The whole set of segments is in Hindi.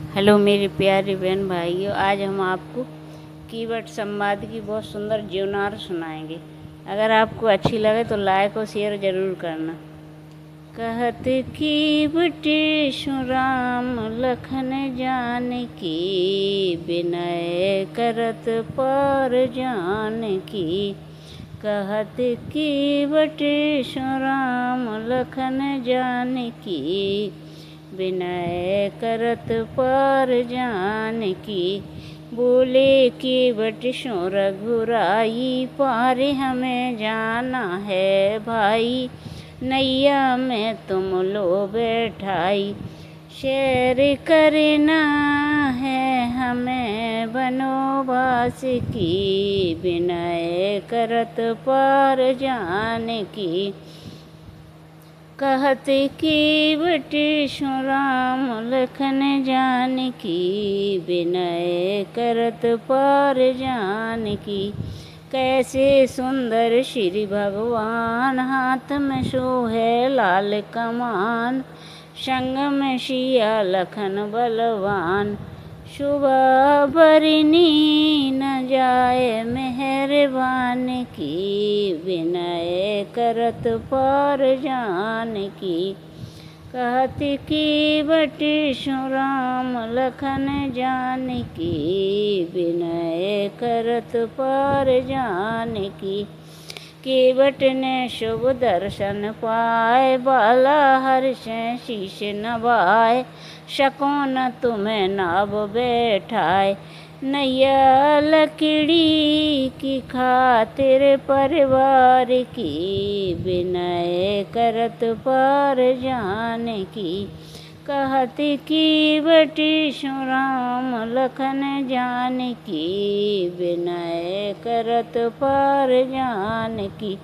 हेलो मेरे प्यारे बहन भाइयों, आज हम आपको कीवर्ड संवाद की बहुत सुंदर जीवनार सुनाएंगे। अगर आपको अच्छी लगे तो लाइक और शेयर जरूर करना। कहत कीवट राम लखन जानकी, विनय करत पर जानकी। कहत कीवट राम लखन जानकी, विनय करत पर जानकी। बोले कीवट सो रघुराई, पार हमें जाना है भाई। नैया में तुम लो बैठाई, शेर करना है हमें वनवास की। विनय करत पर जानकी। कहत कीवट राम लखन जानकी, विनय करत पर जानकी। कैसे सुंदर श्री भगवान, हाथ में सोहे लाल कमान। संग में सिया लखन बलवान, शुभा बरनी न जाए मेहरबान की। विनय करत पर जानकी। कहत कीवट राम लखन जानकी, विनय करत पर जानकी। कीवट ने शुभ दर्शन पाए, बाला हर्ष शीश नवाए। सको न तुम्हें नाव बैठाए, नैया लकड़ी की खातिर परिवार की। विनय करत पर जानकी। कहत कीवट राम लखन जानकी, विनय करत पर जानकी।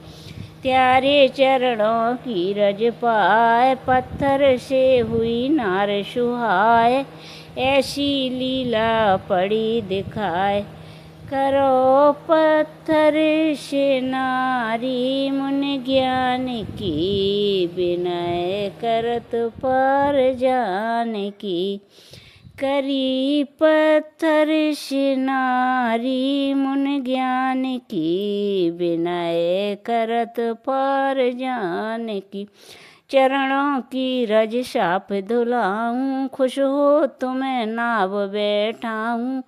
त्यारे चरणों की रज पाए, पत्थर से हुई नार सुहाए। ऐसी लीला पड़ी दिखाए, करो पत्थर से नारी मुन ज्ञान की। विनय करत पर जानकी। करी पत्थर से नारी मुन ज्ञान की, विनय करत पर जानकी। चरणों की रज साफ धुलाऊं, खुश हो तुम्हें नाव बैठाऊं।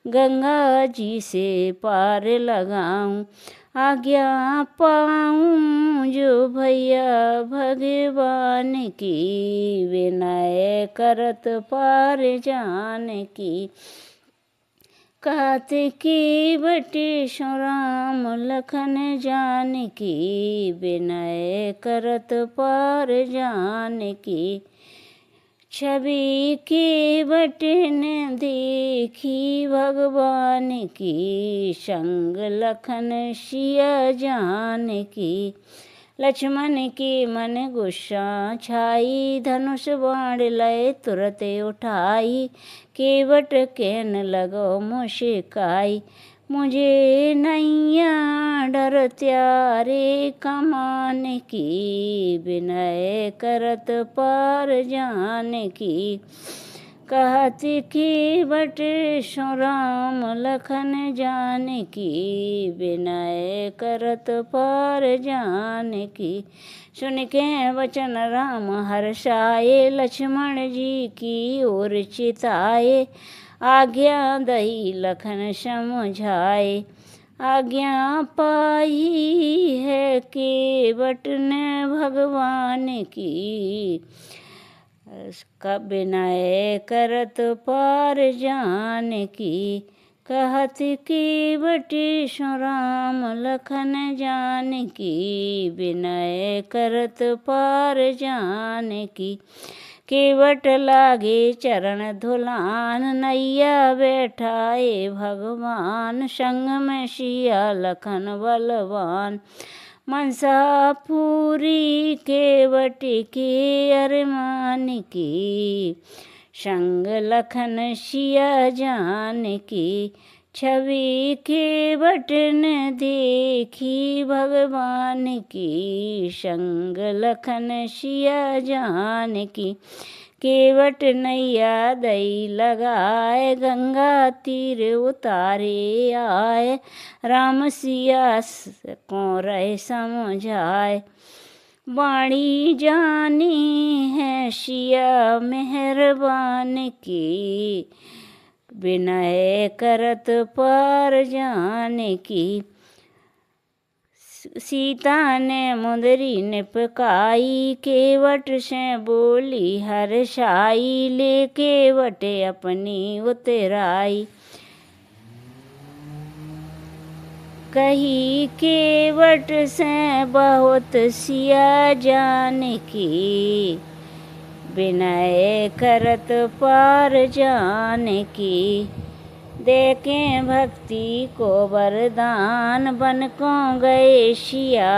गंगा जी से पार लगाऊं, आज्ञा पाऊं जो भैया भगवान की। विनय करत पार जानकी। कहत कीवट राम लखन जानकी, विनय करत पर जानकी। छवि कीवट ने देखी भगवान की, संग लखन सिया जानकी। लक्ष्मण के मन गुस्सा छाई, धनुष बाण लय तुरत उठाई। कीवट कहन लगो मुस्काई, मुझे नैया डर त्यारे कमान की। विनय करत पर जानकी। कहत कीवट राम लखन जानकी, विनय करत पर जानकी। सुन के वचन राम हर्षाए, लक्ष्मण जी की ओर चिताए। आज्ञा दही लखन समझाए, आज्ञा पाई है कीवट ने भगवान की। का विनय करत पर जानकी। कहत कीवट राम लखन जानकी, विनय करत पर जानकी। कीवट लागे चरण धुलान, नैया बैठाए भगवान। संग में सिया लखन बलवान, मनसा पूरी केवट के अरमान की। संग लखन सिया जानकी। छवि केवट ने देखी भगवान की, संग लखन सिया जानकी। केवट नैया दई लगाए, गंगा तीर उतारे आए। राम सिया को रहे समझाए, बाणी जानी है सिया मेहरबान की, विनय करत पार जाने की। सीता ने मुंदरी निपकाई, केवट से बोली हर्षाई, ले केवट अपनी उतराई। कही केवट से बहुत सिया जानकी, विनय करत पार जानकी। देखे भक्ति को वरदान, बन को गए सिया,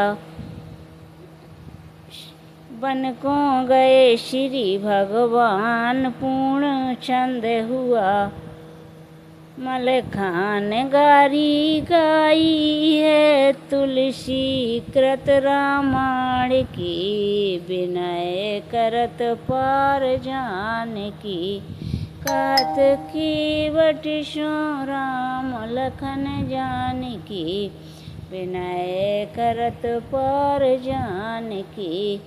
बन को गए श्री भगवान। पूर्ण चंद हुआ मलखान, गारी गाई है तुलसी कृत रामायण की, विनय करत पार जानकी। कहत केवट सो राम लखन जानकी, विनय करत पार जानकी।